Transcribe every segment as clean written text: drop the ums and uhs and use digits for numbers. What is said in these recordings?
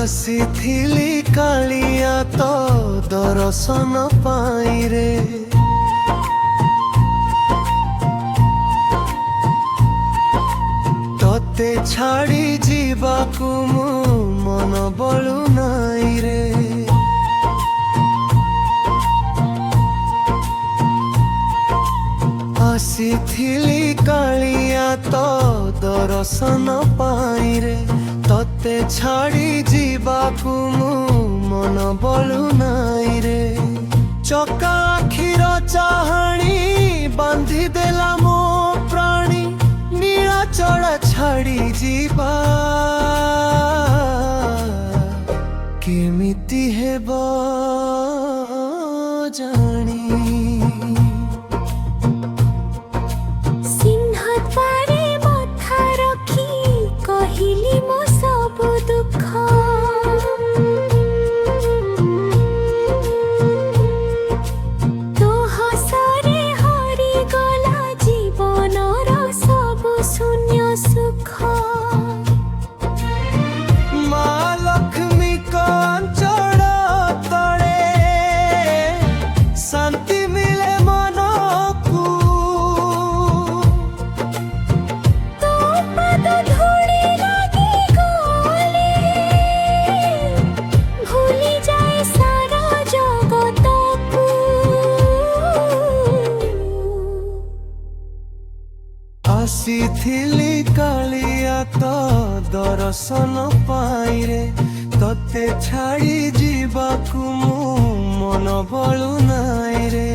ଆସିଥିଲି କାଳିଆ ତ ଦର୍ଶନ ପାଇଁ ରେ ତତେ ଛାଡ଼ି ଯିବାକୁ ମୁଁ ମନ ବଳୁ ନାଇଁ ରେ ଆସିଥିଲି କାଳିଆ ତ ଦର୍ଶନ ପାଇଁ ରେ ତତେ ଛାଡ଼ି ଯିବାକୁ ମୁଁ ମନ ବଳୁ ନାଇଁ ରେ ଚକା ଆଖିର ଚାହାଣି ବାନ୍ଧି ଦେଲା ମୋ ପ୍ରାଣୀ ନୀଳାଚଳ ଛାଡ଼ି ଯିବା କେମିତି ହେବ ଜାଣି ଆସିଥିଲି କାଳିଆ ତ ଦର୍ଶନ ପାଇଁ ରେ ତତେ ଛାଡ଼ି ଯିବାକୁ ମୁଁ ମନ ବଳୁ ନାଇଁ ରେ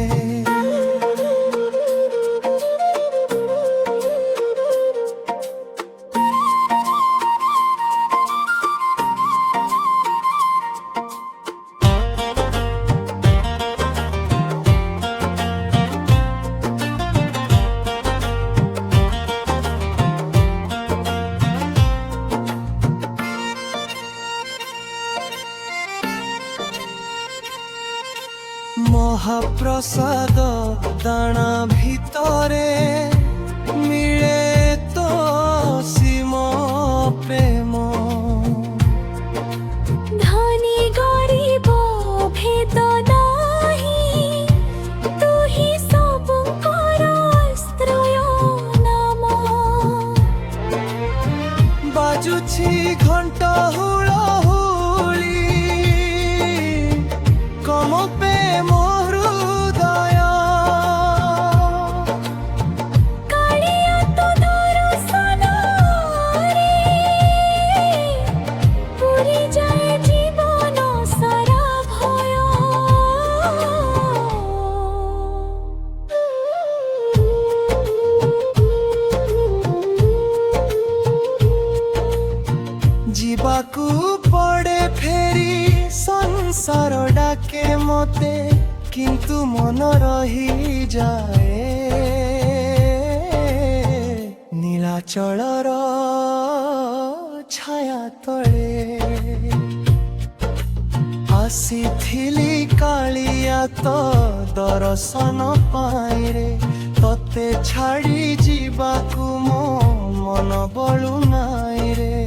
ମହାପ୍ରସାଦ ଦାଣା ଭିତରେ ମିଳେ ତ ସୀମ ପ୍ରେମ ଧନୀ ଗରିବ ଭେଦ ନାହିଁ ତୁ ହିଁ ସବୁଙ୍କର ଆଶ୍ରୟ ନାମ ବାଜୁଛି ଘଣ୍ଟ ହୁଳହୁଳି କମ ପେ ମୋ ହୃଦୟ କାଳିଆ ତୋ ଦର୍ଶନରେ ପୁରି ଯାଏ ଜୀବନ ସାରା ଭୟ ଯିବାକୁ ପଡ଼େ ଫେରି ସଂସାର ଡାକେ ମତେ କିନ୍ତୁ ମନ ରହିଯାଏ ନୀଳାଚଳର ଛାୟା ତଳେ ଆସିଥିଲି କାଳିଆ ତ ଦର୍ଶନ ପାଇଁ ରେ ତତେ ଛାଡ଼ି ଯିବାକୁ ମୋ ମନ ବଳୁ ନାଇଁ ରେ